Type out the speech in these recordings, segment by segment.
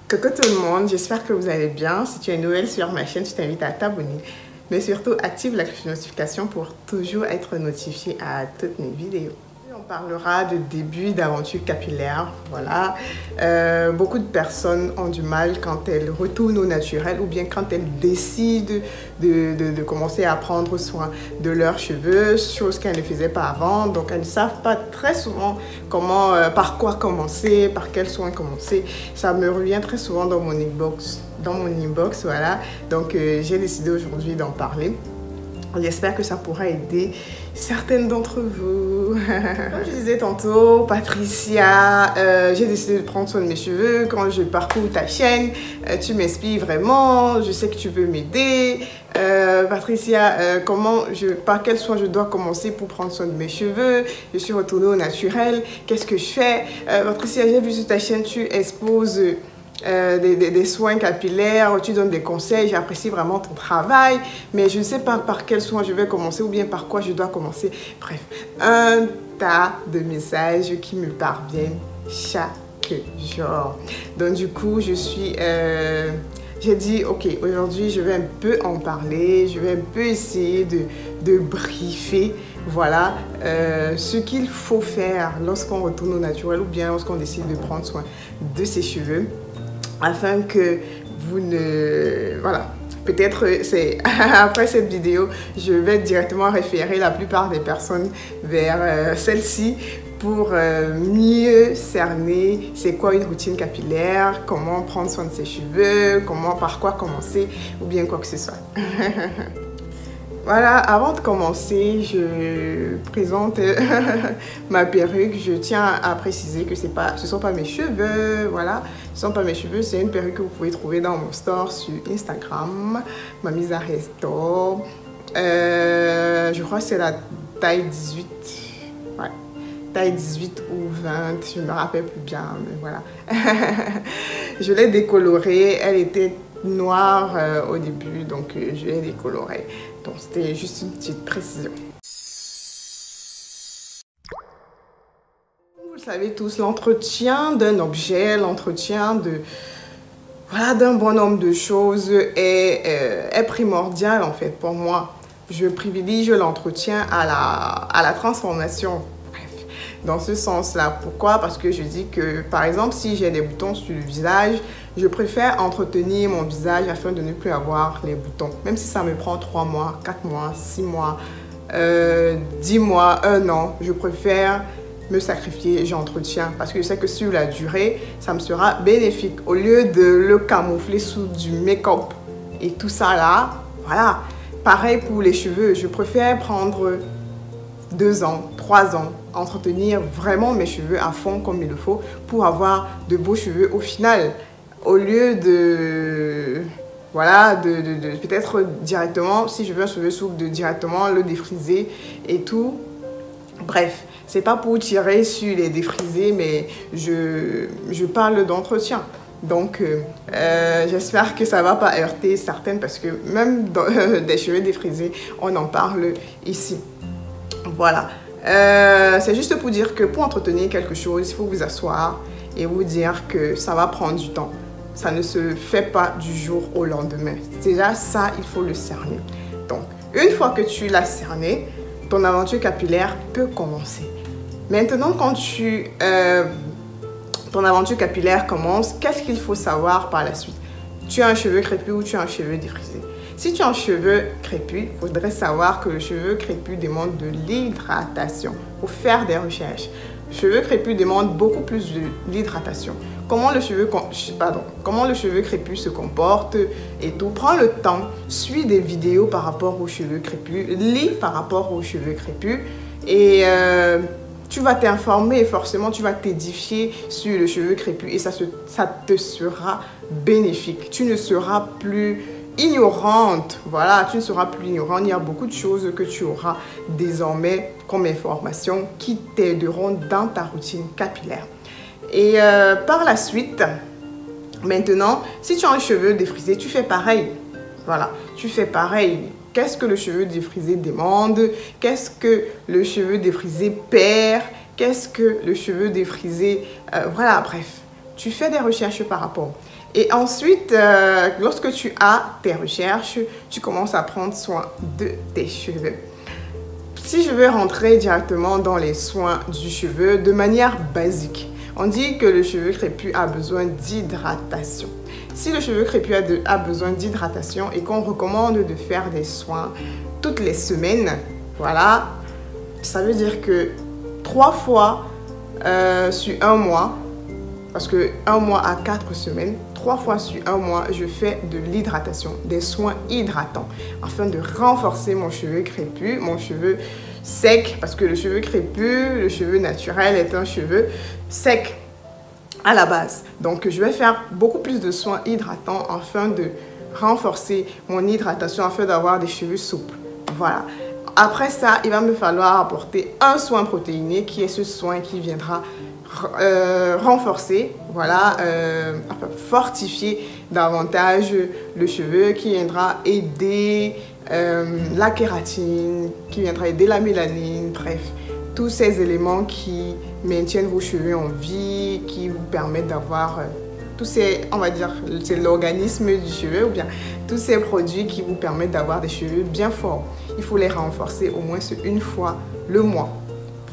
Coucou tout le monde, j'espère que vous allez bien. Si tu es nouvelle sur ma chaîne, je t'invite à t'abonner. Mais surtout, active la cloche de notification pour toujours être notifié à toutes mes vidéos. On parlera de début d'aventure capillaire. Voilà. Beaucoup de personnes ont du mal quand elles retournent au naturel ou bien quand elles décident de commencer à prendre soin de leurs cheveux, chose qu'elles ne faisaient pas avant. Donc, elles ne savent pas très souvent comment, par quoi commencer, par quels soins commencer. Ça me revient très souvent dans mon inbox. Voilà. Donc, j'ai décidé aujourd'hui d'en parler. J'espère que ça pourra aider certaines d'entre vous. Comme je disais tantôt, Patricia, j'ai décidé de prendre soin de mes cheveux. Quand je parcours ta chaîne, tu m'inspires vraiment. Je sais que tu peux m'aider. Patricia, par quel soin je dois commencer pour prendre soin de mes cheveux? Je suis retournée au naturel. Qu'est-ce que je fais? Patricia, j'ai vu sur ta chaîne, tu exposes des soins capillaires, tu donnes des conseils, j'apprécie vraiment ton travail, mais je ne sais pas par quel soin je vais commencer ou bien par quoi je dois commencer. Bref, un tas de messages qui me parviennent chaque jour. Donc du coup, j'ai dit, ok, aujourd'hui, je vais un peu en parler, je vais un peu essayer de briefer, voilà, ce qu'il faut faire lorsqu'on retourne au naturel ou bien lorsqu'on décide de prendre soin de ses cheveux, afin que vous ne... Voilà, peut-être c'est après cette vidéo, je vais directement référer la plupart des personnes vers celle-ci pour mieux cerner c'est quoi une routine capillaire, comment prendre soin de ses cheveux, par quoi commencer ou bien quoi que ce soit. Voilà, avant de commencer, je présente ma perruque. Je tiens à préciser que ce ne sont pas mes cheveux, voilà. Ce ne sont pas mes cheveux, c'est une perruque que vous pouvez trouver dans mon store sur Instagram, Mamisa Resto. Je crois que c'est la taille 18, ouais. Taille 18 ou 20, je ne me rappelle plus bien, mais voilà. Je l'ai décolorée, elle était noire au début, donc je l'ai décolorée. Donc c'était juste une petite précision. Vous le savez tous, l'entretien d'un objet, l'entretien d'un bon nombre de choses est primordial en fait pour moi. Je privilégie l'entretien à la transformation. Dans ce sens-là. Pourquoi? Parce que je dis que, par exemple, si j'ai des boutons sur le visage, je préfère entretenir mon visage afin de ne plus avoir les boutons. Même si ça me prend 3 mois, 4 mois, 6 mois, 10 mois, 1 an, je préfère me sacrifier, j'entretiens. Parce que je sais que sur la durée, ça me sera bénéfique. Au lieu de le camoufler sous du make-up et tout ça là, voilà. Pareil pour les cheveux, je préfère prendre 2 ans, 3 ans, entretenir vraiment mes cheveux à fond comme il le faut pour avoir de beaux cheveux au final, au lieu de peut-être directement, si je veux un cheveu souple, de directement le défriser et tout. Bref, c'est pas pour tirer sur les défrisés, mais je parle d'entretien. Donc, j'espère que ça va pas heurter certaines parce que même dans des cheveux défrisés, on en parle ici. Voilà, c'est juste pour dire que pour entretenir quelque chose, il faut vous asseoir et vous dire que ça va prendre du temps. Ça ne se fait pas du jour au lendemain. Déjà, ça, il faut le cerner. Donc, une fois que tu l'as cerné, ton aventure capillaire peut commencer. Maintenant, quand ton aventure capillaire commence, qu'est-ce qu'il faut savoir par la suite? Tu as un cheveu crépus ou tu as un cheveu défrisé? Si tu as un cheveu crépus, il faudrait savoir que le cheveu crépus demande de l'hydratation. Il faut faire des recherches. Le cheveu crépus demande beaucoup plus de l'hydratation. Comment le cheveu crépus se comporte et tout. Prends le temps, suis des vidéos par rapport aux cheveux crépus, lis par rapport aux cheveux crépus et tu vas t'informer et forcément tu vas t'édifier sur le cheveu crépus et ça te sera bénéfique. Tu ne seras plus ignorante, voilà, tu ne seras plus ignorante. Il y a beaucoup de choses que tu auras désormais comme information qui t'aideront dans ta routine capillaire. Et par la suite, maintenant, si tu as un cheveu défrisé, tu fais pareil. Voilà, tu fais pareil. Qu'est-ce que le cheveu défrisé demande? Qu'est-ce que le cheveu défrisé perd? Qu'est-ce que le cheveu défrisé... voilà, bref. Tu fais des recherches par rapport. Et ensuite, lorsque tu as tes recherches, tu commences à prendre soin de tes cheveux. Si je veux rentrer directement dans les soins du cheveu de manière basique, on dit que le cheveu crépus a besoin d'hydratation. Si le cheveu crépus a besoin d'hydratation et qu'on recommande de faire des soins toutes les semaines, voilà, ça veut dire que 3 fois sur un mois, parce que 1 mois à 4 semaines, 3 fois sur 1 mois, je fais de l'hydratation, des soins hydratants, afin de renforcer mon cheveu crépus, mon cheveu sec, parce que le cheveu crépus, le cheveu naturel est un cheveu sec à la base. Donc, je vais faire beaucoup plus de soins hydratants afin de renforcer mon hydratation, afin d'avoir des cheveux souples. Voilà. Après ça, il va me falloir apporter un soin protéiné qui est ce soin qui viendra renforcer, voilà, fortifier davantage le cheveu, qui viendra aider la kératine, qui viendra aider la mélanine, bref, tous ces éléments qui maintiennent vos cheveux en vie, qui vous permettent d'avoir tous ces, on va dire, c'est l'organisme du cheveu ou bien tous ces produits qui vous permettent d'avoir des cheveux bien forts. Il faut les renforcer au moins une fois le mois.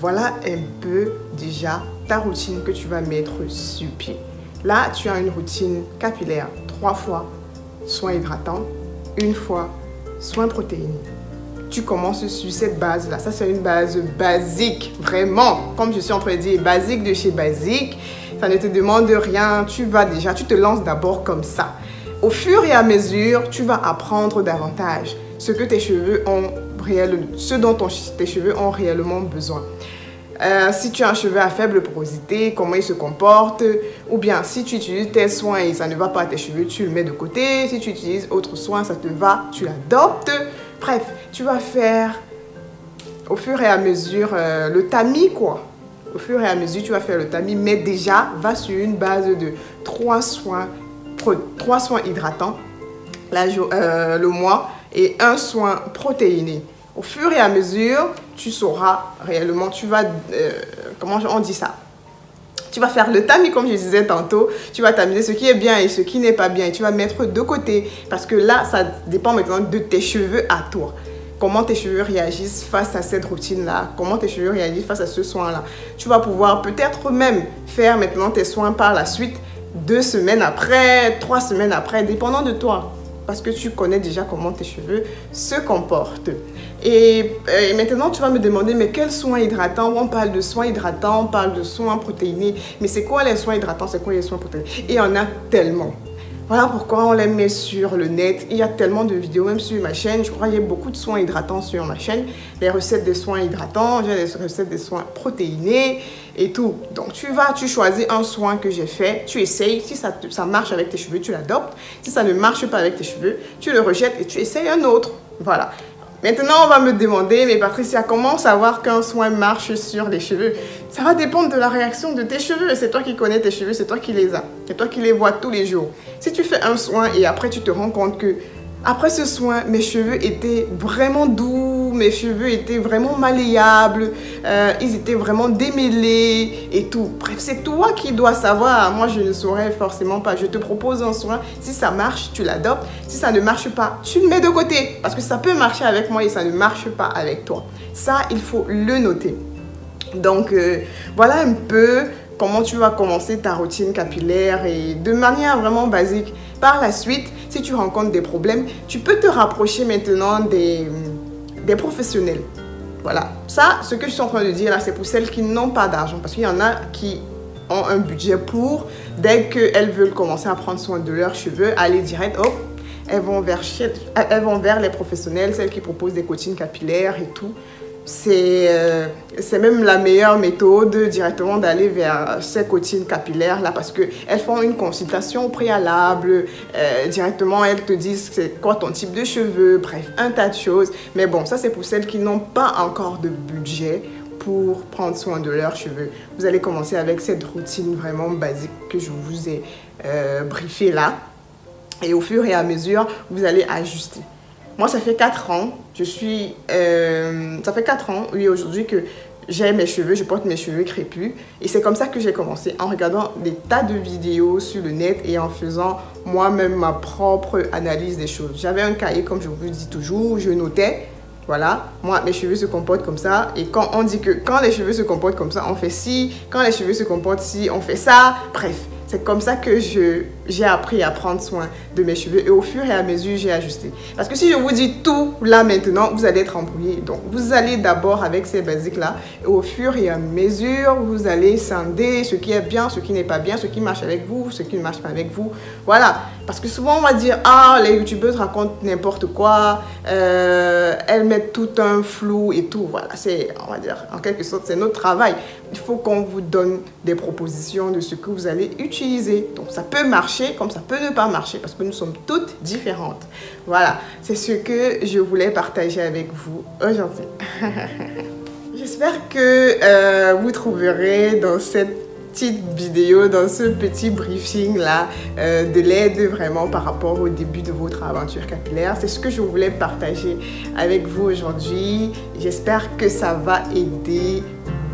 Voilà un peu déjà ta routine que tu vas mettre sur pied. Là, tu as une routine capillaire, 3 fois soins hydratants, 1 fois soins protéinés. Tu commences sur cette base-là. Ça, c'est une base basique, vraiment. Comme je suis en train de dire, basique de chez basique. Ça ne te demande rien. Tu te lances d'abord comme ça. Au fur et à mesure, tu vas apprendre davantage ce que tes cheveux ont ce dont tes cheveux ont réellement besoin. Si tu as un cheveu à faible porosité, comment il se comporte, ou bien si tu utilises tes soins et ça ne va pas à tes cheveux, tu le mets de côté. Si tu utilises autre soin, ça te va, tu l'adoptes. Bref, tu vas faire au fur et à mesure le tamis, quoi. Au fur et à mesure, tu vas faire le tamis, mais déjà, va sur une base de 3 soins hydratants le mois et 1 soin protéiné. Au fur et à mesure, tu sauras réellement, comment on dit ça? Tu vas faire le tamis, comme je disais tantôt. Tu vas tamiser ce qui est bien et ce qui n'est pas bien. Et tu vas mettre de côté. Parce que là, ça dépend maintenant de tes cheveux à toi. Comment tes cheveux réagissent face à cette routine-là. Comment tes cheveux réagissent face à ce soin-là. Tu vas pouvoir peut-être même faire maintenant tes soins par la suite 2 semaines après, 3 semaines après, dépendant de toi. Parce que tu connais déjà comment tes cheveux se comportent. Et maintenant, tu vas me demander, mais quels soins hydratants? On parle de soins hydratants, on parle de soins protéinés. Mais c'est quoi les soins hydratants? C'est quoi les soins protéinés? Et il y en a tellement. Voilà pourquoi on les met sur le net. Il y a tellement de vidéos, même sur ma chaîne. Je crois qu'il y a beaucoup de soins hydratants sur ma chaîne. Les recettes des soins hydratants, j'ai les recettes des soins protéinés et tout. Donc, tu choisis un soin que j'ai fait, tu essayes. Si ça marche avec tes cheveux, tu l'adoptes. Si ça ne marche pas avec tes cheveux, tu le rejettes et tu essayes un autre. Voilà. Maintenant, on va me demander, mais Patricia, comment savoir qu'un soin marche sur les cheveux? Ça va dépendre de la réaction de tes cheveux. C'est toi qui connais tes cheveux, c'est toi qui les as. C'est toi qui les vois tous les jours. Si tu fais un soin et après tu te rends compte que après ce soin, mes cheveux étaient vraiment doux, mes cheveux étaient vraiment malléables, ils étaient vraiment démêlés et tout. Bref, c'est toi qui dois savoir. Moi, je ne saurais forcément pas. Je te propose un soin. Si ça marche, tu l'adoptes. Si ça ne marche pas, tu le mets de côté. Parce que ça peut marcher avec moi et ça ne marche pas avec toi. Ça, il faut le noter. Donc, voilà un peu comment tu vas commencer ta routine capillaire et de manière vraiment basique. Par la suite, si tu rencontres des problèmes, tu peux te rapprocher maintenant des professionnels. Voilà. Ça, ce que je suis en train de dire là, c'est pour celles qui n'ont pas d'argent. Parce qu'il y en a qui ont un budget pour, dès qu'elles veulent commencer à prendre soin de leurs cheveux, aller direct, hop, elles vont vers les professionnels, celles qui proposent des coachings capillaires et tout. C'est même la meilleure méthode directement d'aller vers ces coachings capillaires là parce qu'elles font une consultation préalable, directement elles te disent c'est quoi ton type de cheveux, bref, un tas de choses. Mais bon, ça c'est pour celles qui n'ont pas encore de budget pour prendre soin de leurs cheveux. Vous allez commencer avec cette routine vraiment basique que je vous ai briefée là. Et au fur et à mesure, vous allez ajuster. Moi, ça fait 4 ans, ça fait 4 ans, oui, aujourd'hui que j'ai mes cheveux, je porte mes cheveux crépus. Et c'est comme ça que j'ai commencé, en regardant des tas de vidéos sur le net et en faisant moi-même ma propre analyse des choses. J'avais un cahier, comme je vous dis toujours, je notais. Voilà, moi, mes cheveux se comportent comme ça. Et quand on dit que quand les cheveux se comportent comme ça, on fait ci. Quand les cheveux se comportent ci, on fait ça. Bref, c'est comme ça que j'ai appris à prendre soin de mes cheveux. Et au fur et à mesure, j'ai ajusté. Parce que si je vous dis tout là maintenant, vous allez être embrouillé. Donc, vous allez d'abord avec ces basiques-là. Et au fur et à mesure, vous allez scinder ce qui est bien, ce qui n'est pas bien, ce qui marche avec vous, ce qui ne marche pas avec vous. Voilà. Parce que souvent, on va dire, ah, les youtubeuses racontent n'importe quoi. Elles mettent tout un flou et tout. Voilà, c'est, on va dire, en quelque sorte, c'est notre travail. Il faut qu'on vous donne des propositions de ce que vous allez utiliser. Donc, ça peut marcher comme ça peut ne pas marcher parce que nous sommes toutes différentes. Voilà, c'est ce que je voulais partager avec vous aujourd'hui. J'espère que vous trouverez dans cette petite vidéo, dans ce petit briefing là, de l'aide vraiment par rapport au début de votre aventure capillaire. C'est ce que je voulais partager avec vous aujourd'hui. J'espère que ça va aider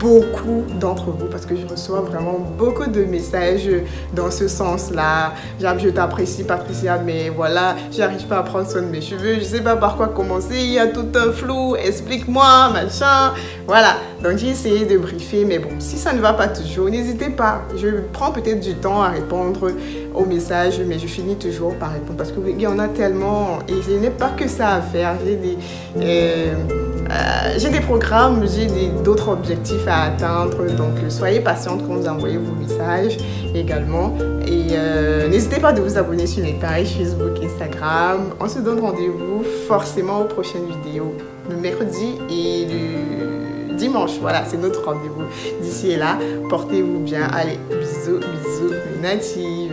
beaucoup d'entre vous parce que je reçois vraiment beaucoup de messages dans ce sens-là. Je t'apprécie Patricia, mais voilà, j'arrive pas à prendre soin de mes cheveux, je sais pas par quoi commencer, il y a tout un flou, explique-moi, machin. Voilà, donc j'ai essayé de briefer, mais bon, si ça ne va pas toujours, n'hésitez pas. Je prends peut-être du temps à répondre aux messages, mais je finis toujours par répondre parce qu'il y en a tellement et je n'ai pas que ça à faire. J'ai des programmes, j'ai d'autres objectifs à atteindre, donc soyez patiente quand vous envoyez vos messages également. Et n'hésitez pas de vous abonner sur mes pages Facebook, Instagram. On se donne rendez-vous forcément aux prochaines vidéos, le mercredi et le dimanche. Voilà, c'est notre rendez-vous. D'ici et là, portez-vous bien. Allez, bisous, bisous, les natives.